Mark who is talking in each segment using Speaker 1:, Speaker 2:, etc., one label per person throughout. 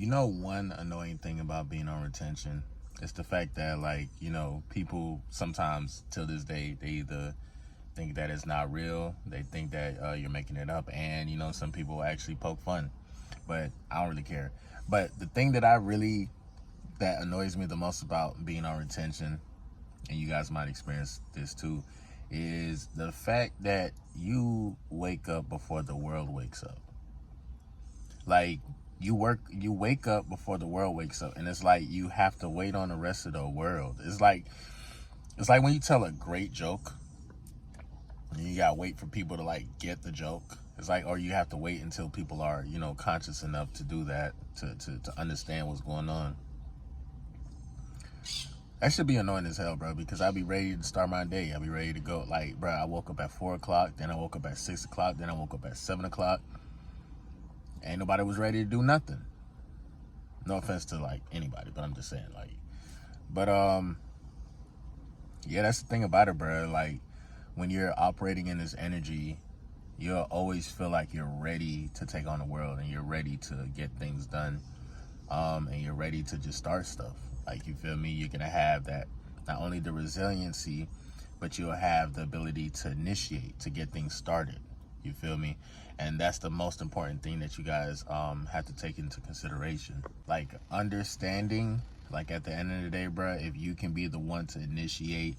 Speaker 1: You know, one annoying thing about being on retention is the fact that, like, people sometimes till this day, they either think that it's not real, they think that you're making it up, and, some people actually poke fun. But I don't really care. But the thing that annoys me the most about being on retention, and you guys might experience this too, is the fact that you wake up before the world wakes up. Like, you wake up before the world wakes up, and it's like you have to wait on the rest of the world. It's like when you tell a great joke and you gotta wait for people to like get the joke. It's like, or you have to wait until people are, conscious enough to do that, to understand what's going on. That should be annoying as hell, bro, because I'll be ready to start my day. I'll be ready to go. Like, bro, I woke up at 4 o'clock, then I woke up at 6 o'clock, then I woke up at 7 o'clock. Ain't nobody was ready to do nothing. No offense to, like, anybody, but I'm just saying, like. But, yeah, that's the thing about it, bro. Like, when you're operating in this energy, you'll always feel like you're ready to take on the world, and you're ready to get things done, and you're ready to just start stuff. Like, you feel me? You're going to have that, not only the resiliency, but you'll have the ability to initiate, to get things started. You feel me? And that's the most important thing that you guys have to take into consideration. Like, understanding, like, at the end of the day, bro, if you can be the one to initiate,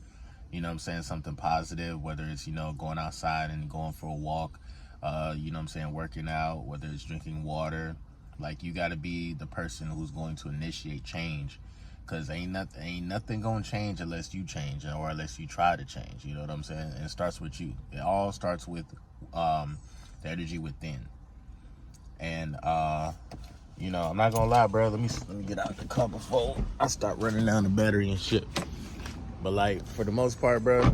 Speaker 1: something positive, whether it's, going outside and going for a walk, working out, whether it's drinking water, like, you got to be the person who's going to initiate change. Because ain't nothing going to change unless you change, or unless you try to change. You know what I'm saying? And it starts with you. It all starts with the energy within. And, I'm not going to lie, bro. Let me get out the car before I start running down the battery and shit. But, like, for the most part, bro,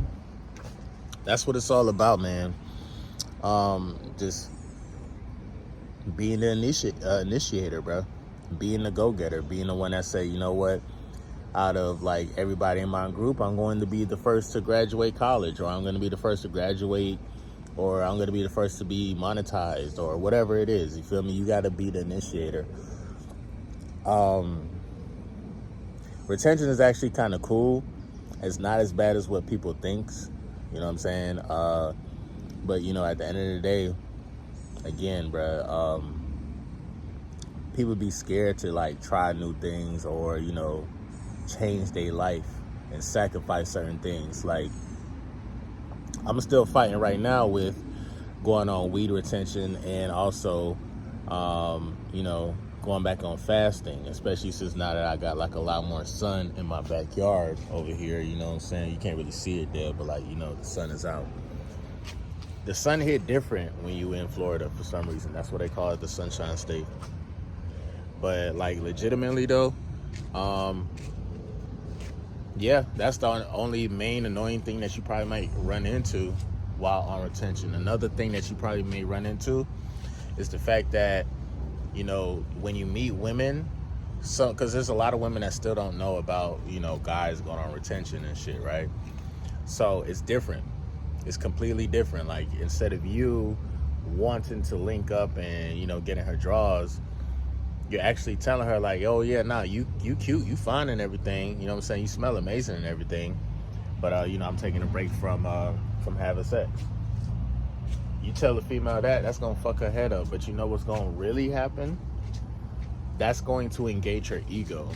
Speaker 1: that's what it's all about, man. Just being the initiator, bro. Being the go-getter. Being the one that say, you know what? Out of, like, everybody in my group, I'm going to be the first to graduate college, or I'm going to be the first to graduate, or I'm going to be the first to be monetized, or whatever it is. You feel me? You got to be the initiator. Retention is actually kind of cool. It's not as bad as what people thinks. You know what I'm saying? But, at the end of the day, again, bro, people be scared to, like, try new things, or, change their life and sacrifice certain things. Like, I'm still fighting right now with going on weed retention, and also going back on fasting, especially since now that I got, like, a lot more sun in my backyard over here. You know what I'm saying? You can't really see it there, but, like, the sun is out. The sun hit different when you in Florida for some reason. That's what they call it, the Sunshine State. But, like, legitimately though, yeah, that's the only main annoying thing that you probably might run into while on retention. Another thing that you probably may run into is the fact that, when you meet women, because there's a lot of women that still don't know about, guys going on retention and shit, right? So it's different. It's completely different. Like, instead of you wanting to link up and, getting her draws, you're actually telling her, like, oh yeah, nah, you cute, you fine and everything, you know what I'm saying, you smell amazing and everything, but I'm taking a break from having sex. You tell the female that's gonna fuck her head up, but you know what's gonna really happen? That's going to engage her ego.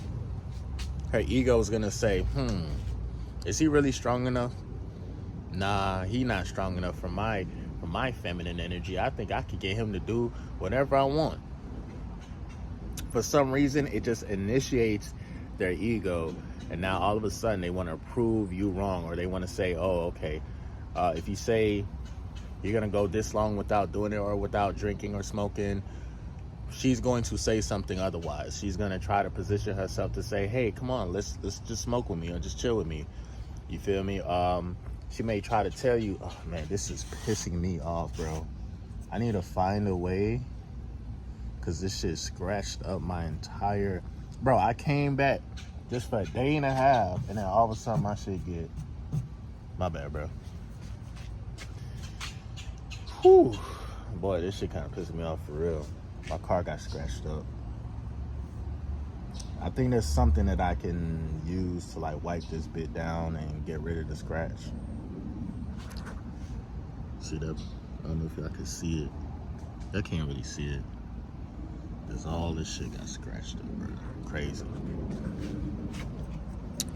Speaker 1: Her ego is gonna say, is he really strong enough? Nah, he not strong enough for my feminine energy. I think I could get him to do whatever I want. For some reason, it just initiates their ego, and now all of a sudden they want to prove you wrong, or they want to say, oh, okay, if you say you're going to go this long without doing it, or without drinking or smoking, she's going to say something otherwise. She's going to try to position herself to say, hey, come on, let's just smoke with me, or just chill with me. You feel me? She may try to tell you, oh man, this is pissing me off, bro. I need to find a way, because this shit scratched up my entire... Bro, I came back just for a day and a half, and then all of a sudden my shit get... My bad, bro. Whew. Boy, this shit kind of pissed me off for real. My car got scratched up. I think there's something that I can use to like wipe this bit down and get rid of the scratch. See that? I don't know if y'all can see it. I can't really see it. There's all this shit got scratched up, bro. Crazy.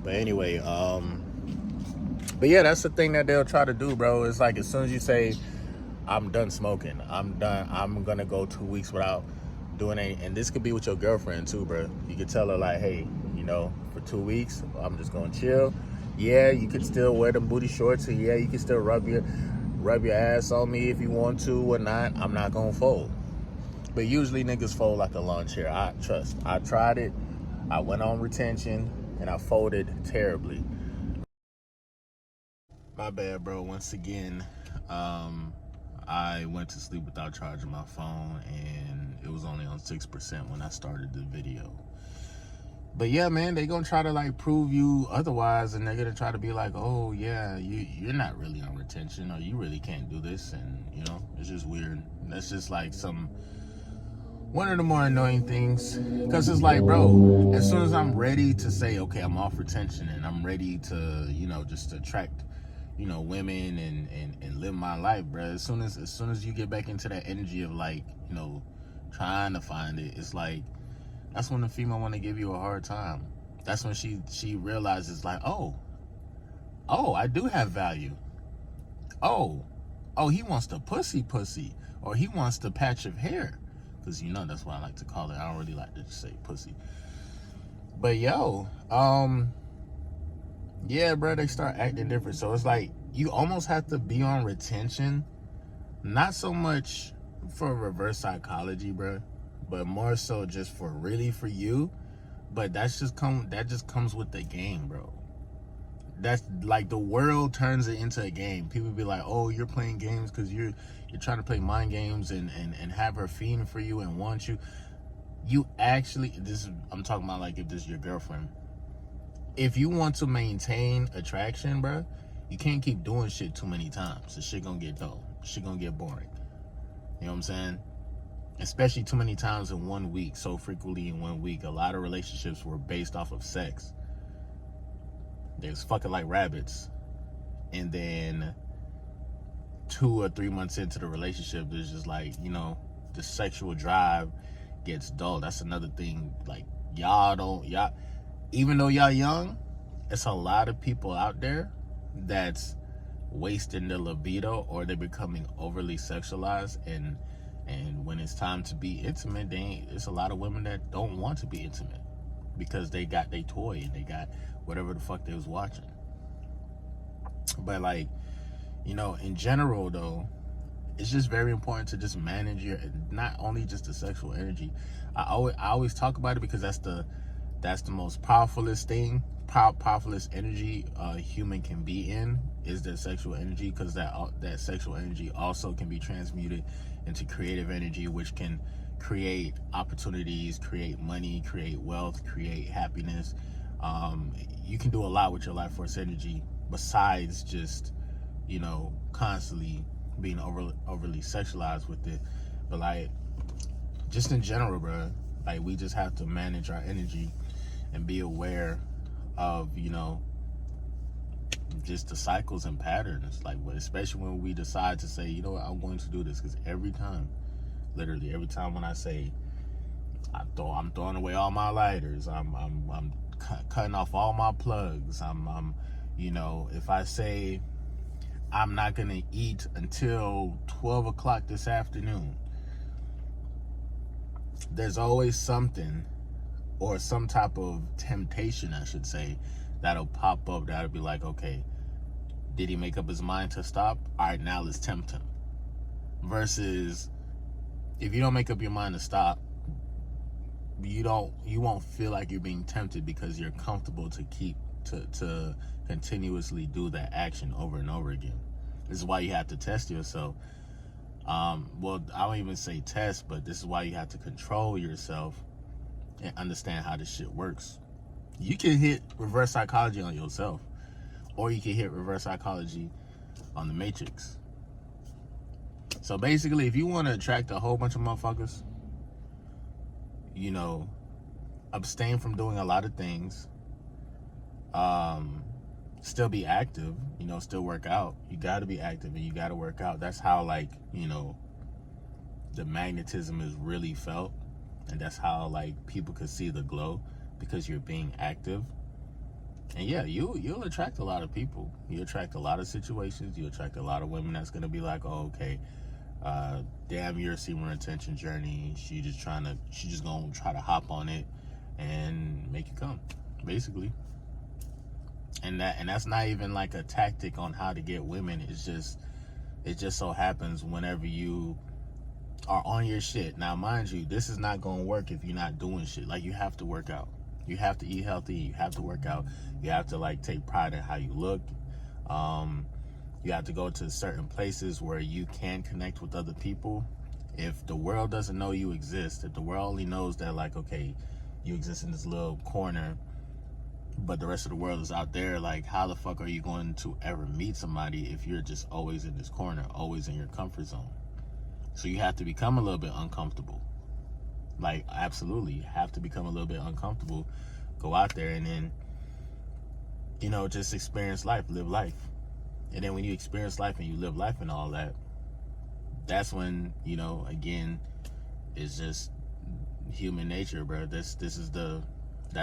Speaker 1: But anyway, but yeah, that's the thing that they'll try to do, bro. It's like as soon as you say, I'm done smoking, I'm done, I'm gonna go 2 weeks without doing any, and this could be with your girlfriend too, bro. You could tell her like, hey, you know, for 2 weeks, I'm just gonna chill. Yeah, you could still wear them booty shorts, and yeah, you can still rub your ass on me if you want to or not. I'm not gonna fold. But usually niggas fold like a lawn chair. I tried it. I went on retention and I folded terribly. My bad, bro. Once again, I went to sleep without charging my phone, and it was only on 6% when I started the video. But yeah, man, they gonna try to like prove you otherwise, and they're gonna try to be like, oh yeah, you're not really on retention, or you really can't do this, and you know, it's just weird. That's just like one of the more annoying things, because it's like, bro, as soon as I'm ready to say, okay, I'm off retention and I'm ready to, you know, just attract, you know, women and live my life, bro, as soon as you get back into that energy of like, you know, trying to find it, it's like, that's when the female want to give you a hard time. That's when she realizes like, oh, I do have value. Oh, he wants the pussy, or he wants the patch of hair. Because, you know, that's what I like to call it. I don't really like to just say pussy. But, yo, yeah, bro, they start acting different. So it's like you almost have to be on retention. Not so much for reverse psychology, bro, but more so just for you. But that just comes with the game, bro. That's like the world turns it into a game. People be like, oh, you're playing games because you're trying to play mind games and have her fiend for you and want you. You actually, I'm talking about like if this is your girlfriend. If you want to maintain attraction, bro, you can't keep doing shit too many times. The shit gonna get dull. Shit gonna get boring. You know what I'm saying? Especially too many times in 1 week, so frequently in 1 week. A lot of relationships were based off of sex. They was fucking like rabbits, and then 2 or 3 months into the relationship, there's just like, you know, the sexual drive gets dull. That's another thing. Like y'all, even though y'all young, it's a lot of people out there that's wasting their libido, or they're becoming overly sexualized, and when it's time to be intimate, it's a lot of women that don't want to be intimate because they got their toy and they got whatever the fuck they was watching. But like, you know, in general though, it's just very important to just manage your, not only just the sexual energy. I always talk about it because that's the most powerfulest energy a human can be in, is their sexual energy, because that sexual energy also can be transmuted into creative energy, which can create opportunities, create money, create wealth, create happiness. You can do a lot with your life force energy besides just, you know, constantly being overly sexualized with it. But like, just in general, bro, like we just have to manage our energy and be aware of, you know, just the cycles and patterns. Like, especially when we decide to say, you know what, I'm going to do this. Because literally every time when I say I'm throwing away all my lighters, I'm cutting off all my plugs, I'm you know, if I say I'm not gonna eat until 12 o'clock this afternoon, there's always something, or some type of temptation, I should say, that'll pop up. That'll be like, okay, did he make up his mind to stop? All right, now let's tempt him. Versus, if you don't make up your mind to stop, you won't feel like you're being tempted, because you're comfortable to continuously do that action over and over again. This is why you have to test yourself. Well, I don't even say test, but this is why you have to control yourself and understand how this shit works. You can hit reverse psychology on yourself, or you can hit reverse psychology on the matrix. So basically, if you want to attract a whole bunch of motherfuckers, you know, abstain from doing a lot of things. Still be active, still work out. You got to be active and you got to work out. That's how, like, the magnetism is really felt. And that's how, like, people could see the glow, because you're being active. And yeah, you'll attract a lot of people. You attract a lot of situations. You attract a lot of women that's going to be like, oh, okay, damn, you're seeing her attention journey. She just gonna try to hop on it and make it come, basically. And that's not even like a tactic on how to get women. It just so happens whenever you are on your shit. Now, mind you, this is not gonna work if you're not doing shit. Like, you have to work out. You have to eat healthy. You have to work out. You have to, like, take pride in how you look. You have to go to certain places where you can connect with other people. If the world doesn't know you exist, if the world only knows that, like, okay, you exist in this little corner, but the rest of the world is out there, like, how the fuck are you going to ever meet somebody if you're just always in this corner, always in your comfort zone? So you have to become a little bit uncomfortable. Like, absolutely, you have to become a little bit uncomfortable. Go out there and then, just experience life, live life. And then when you experience life and you live life and all that, that's when, again, it's just human nature, bro. That's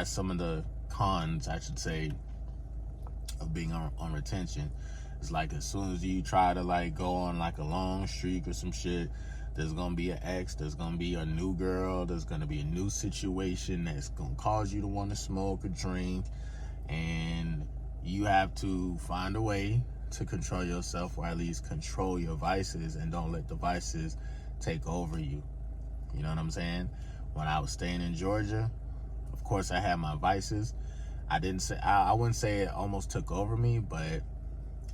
Speaker 1: some of the cons, I should say, of being on retention. It's like, as soon as you try to, like, go on, like, a long streak or some shit, there's gonna be an ex, there's gonna be a new girl, there's gonna be a new situation that's gonna cause you to want to smoke or drink, and you have to find a way to control yourself, or at least control your vices, and don't let the vices take over you. You know what I'm saying? When I was staying in Georgia, of course I had my vices. I wouldn't say it almost took over me, but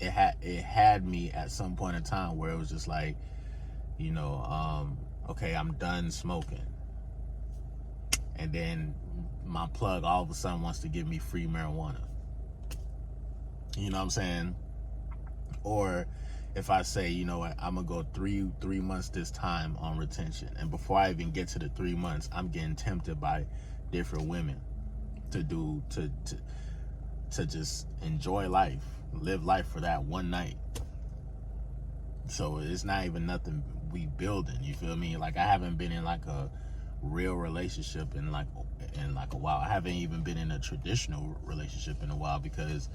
Speaker 1: it had me at some point in time where it was just like, okay, I'm done smoking. And then my plug all of a sudden wants to give me free marijuana. You know what I'm saying? Or if I say, you know what, I'm gonna go three months this time on retention, and before I even get to the 3 months, I'm getting tempted by different women to just enjoy life, live life for that one night. So it's not even nothing we building, you feel me? Like, I haven't been in, like, a real relationship in like a while. I haven't even been in a traditional relationship in a while, because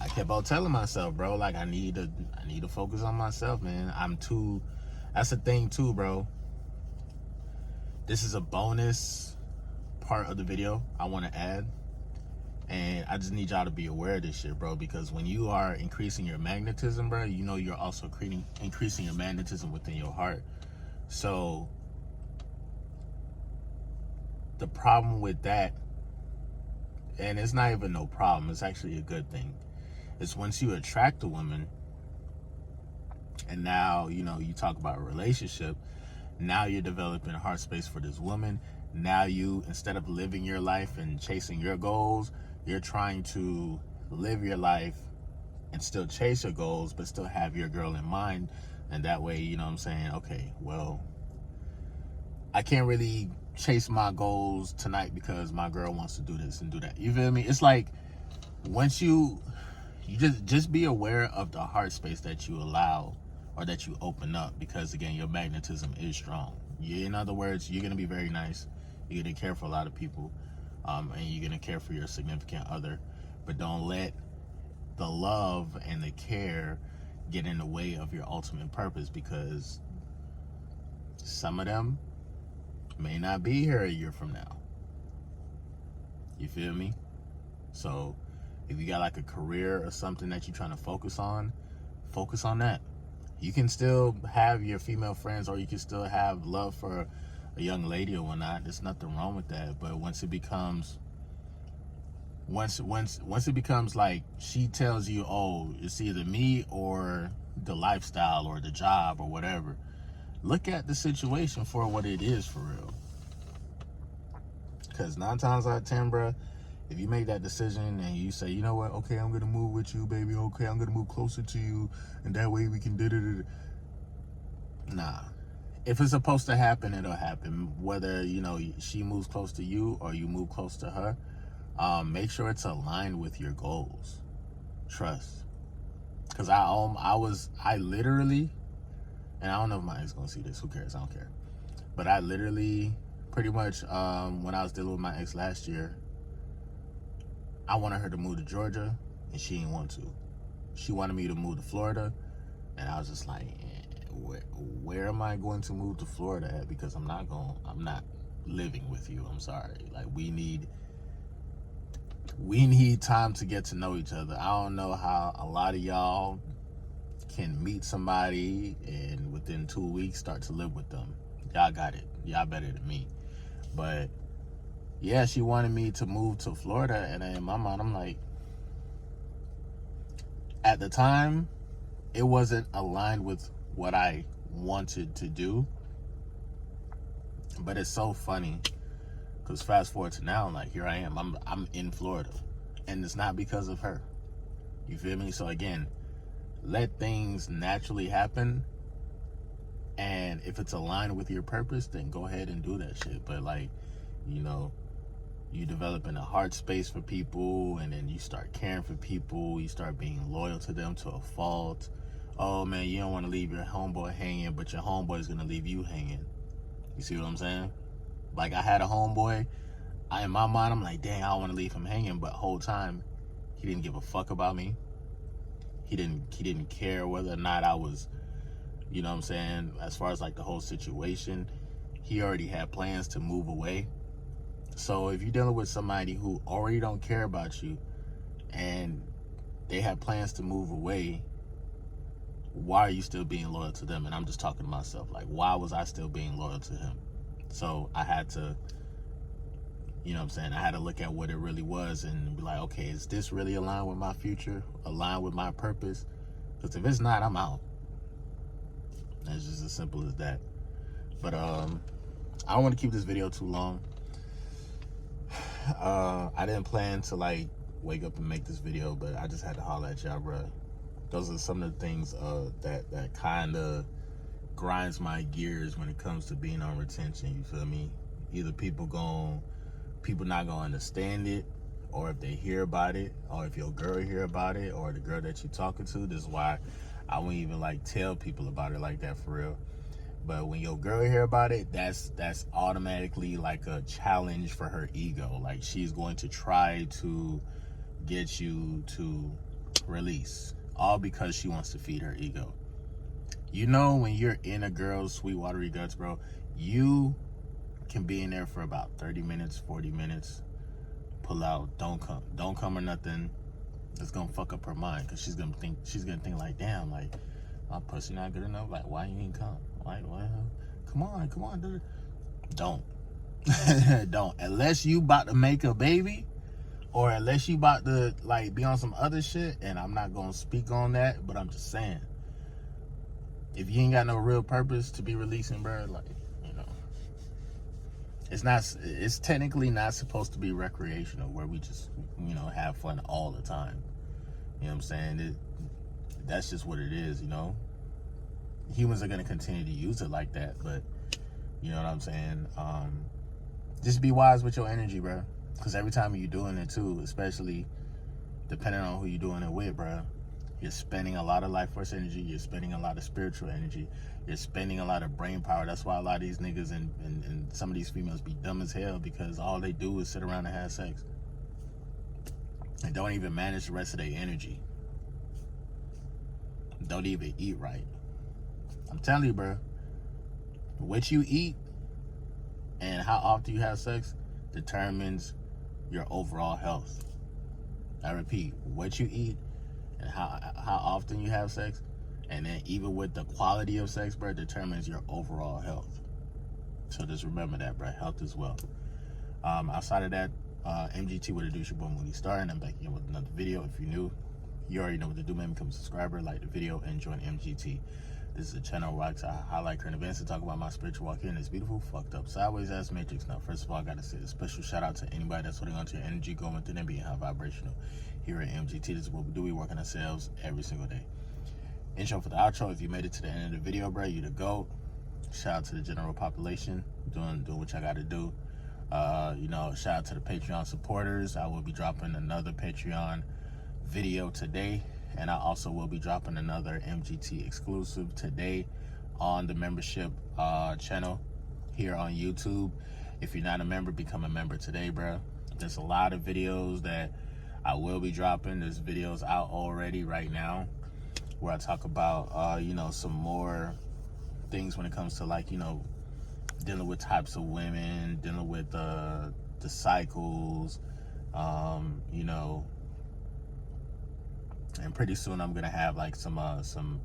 Speaker 1: I kept on telling myself, bro, like, I need to focus on myself, man. That's the thing too, bro. This is a bonus part of the video I want to add, and I just need y'all to be aware of this shit, bro, because when you are increasing your magnetism, bro, you're also increasing your magnetism within your heart. So the problem with that, and it's not even no problem, it's actually a good thing, is once you attract a woman, and now, you talk about a relationship, now you're developing a heart space for this woman. Now you, instead of living your life and chasing your goals, you're trying to live your life and still chase your goals, but still have your girl in mind. And that way, you know what I'm saying? Okay, well, I can't really chase my goals tonight because my girl wants to do this and do that. You feel me? It's like, once you just be aware of the heart space that you allow, or that you open up, because again, your magnetism is strong. In other words, you're going to be very nice. You're going to care for a lot of people, and you're going to care for your significant other, but don't let the love and the care get in the way of your ultimate purpose, because some of them may not be here a year from now. You feel me? So if you got, like, a career or something that you're trying to focus on that. You can still have your female friends, or you can still have love for a young lady or whatnot. There's nothing wrong with that. But once it becomes like, she tells you, oh, it's either me or the lifestyle or the job or whatever, look at the situation for what it is for real. Because 9 times out of 10, bro, if you make that decision and you say, you know what, okay, I'm going to move with you, baby, okay, I'm going to move closer to you, and that way we can do it. Nah. if it's supposed to happen, it'll happen. Whether, you know, she moves close to you or you move close to her, make sure it's aligned with your goals. Trust. Because I literally, and I don't know if my ex gonna see this, who cares, I don't care. But I literally, pretty much, when I was dealing with my ex last year, I wanted her to move to Georgia, and she didn't want to. She wanted me to move to Florida, and I was just like, where am I going to move to Florida at? Because I'm not living with you. I'm sorry. Like, we need time to get to know each other. I don't know how a lot of y'all can meet somebody and within 2 weeks start to live with them. Y'all got it. Y'all better than me. But yeah, she wanted me to move to Florida, and in my mind, I'm like, at the time, it wasn't aligned with what I wanted to do. But it's so funny, because fast forward to now, like, here I am. I'm in Florida, and it's not because of her. You feel me? So again, let things naturally happen, and if it's aligned with your purpose, then go ahead and do that shit. But like, you know, you developing a heart space for people, and then you start caring for people, you start being loyal to them to a fault. Oh man, you don't want to leave your homeboy hanging, but your homeboy's gonna leave you hanging. You see what I'm saying? Like, I had a homeboy, in my mind, I'm like, dang, I don't want to leave him hanging, but whole time, he didn't give a fuck about me. He didn't care whether or not I was, you know what I'm saying, as far as like the whole situation. He already had plans to move away. So if you're dealing with somebody who already don't care about you and they have plans to move away, why are you still being loyal to them? And I'm just talking to myself, like, why was I still being loyal to him? So I had to, you know what I'm saying, I had to look at what it really was and be like, okay, is this really aligned with my future, aligned with my purpose? Because if it's not, I'm out. It's just as simple as that. But I don't want to keep this video too long. I didn't plan to like wake up and make this video, but I just had to holler at y'all, bro. Those are some of the things that kind of grinds my gears when it comes to being on retention. You feel me? Either people not gonna understand it, or if they hear about it, or if your girl hear about it, or the girl that you talking to. This is why I won't even like tell people about it like that, for real. But when your girl hear about it, that's automatically like a challenge for her ego. Like, she's going to try to get you to release, all because she wants to feed her ego. You know, when you're in a girl's sweet watery guts, bro, you can be in there for about 30 minutes, 40 minutes, pull out, don't come or nothing. It's gonna fuck up her mind, because she's gonna think like, damn, like, my pussy not good enough. Like, why you ain't come? Like, well, come on, dude. Don't. Don't. Unless you about to make a baby, or unless you about to like be on some other shit, and I'm not gonna speak on that, but I'm just saying, if you ain't got no real purpose to be releasing, bro, like, you know, it's technically not supposed to be recreational, where we just, you know, have fun all the time. You know what I'm saying? That's just what it is, you know? Humans are going to continue to use it like that, but you know what I'm saying? Just be wise with your energy, bro. Because every time you're doing it too, especially depending on who you're doing it with, bro, you're spending a lot of life force energy, you're spending a lot of spiritual energy, you're spending a lot of brain power. That's why a lot of these niggas and some of these females be dumb as hell, because all they do is sit around and have sex. And don't even manage the rest of their energy. Don't even eat right. I'm telling you, bro, what you eat and how often you have sex determines your overall health. I repeat, what you eat and how often you have sex, and then even with the quality of sex, bro, determines your overall health. So just remember that, bro. Health is wealth. Outside of that, MGT, what it do, it's your boy Moody Starr, and I'm back again with another video. If you're new, you already know what to do, man. Become a subscriber, like the video, and join MGT. This is a channel where I highlight current events and talk about my spiritual walk here in this beautiful, fucked up, sideways ass matrix. Now, first of all, I gotta say a special shout out to anybody that's holding on to your energy, going through and being high vibrational. Here at MGT, this is what we do. We work on ourselves every single day. Intro for the outro. If you made it to the end of the video, bro, you the GOAT. Shout out to the general population doing what y'all got to do. Shout out to the Patreon supporters. I will be dropping another Patreon video today, and I also will be dropping another MGT exclusive today on the membership channel here on YouTube. If you're not a member, become a member today, bro. There's a lot of videos that I will be dropping. There's videos out already right now where I talk about some more things when it comes to, like, dealing with types of women, dealing with the cycles, and pretty soon I'm gonna have like some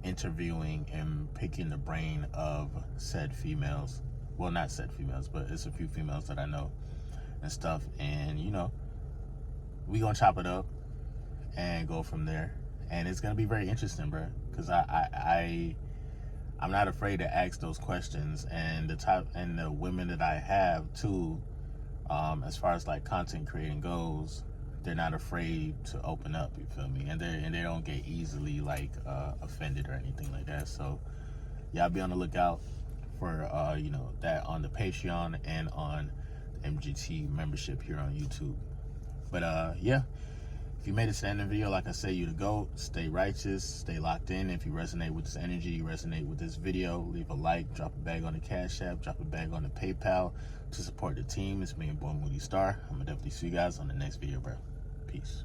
Speaker 1: interviewing and picking the brain of said females. Well, not said females, but it's a few females that I know and stuff, and we gonna chop it up and go from there. And it's gonna be very interesting, bro, because I'm not afraid to ask those questions, and the women that I have too, as far as like content creating goes, they're not afraid to open up, you feel me? And they don't get easily like offended or anything like that. So y'all be on the lookout for that on the Patreon and on the MGT membership here on YouTube. But yeah, if you made it to the end of the video, like I say, you the GOAT. Stay righteous, stay locked in. If you resonate with this energy, you resonate with this video, leave a like, drop a bag on the Cash App, drop a bag on the PayPal to support the team. It's me and boy Moody Starr. I'm gonna definitely see you guys on the next video, bro. Peace.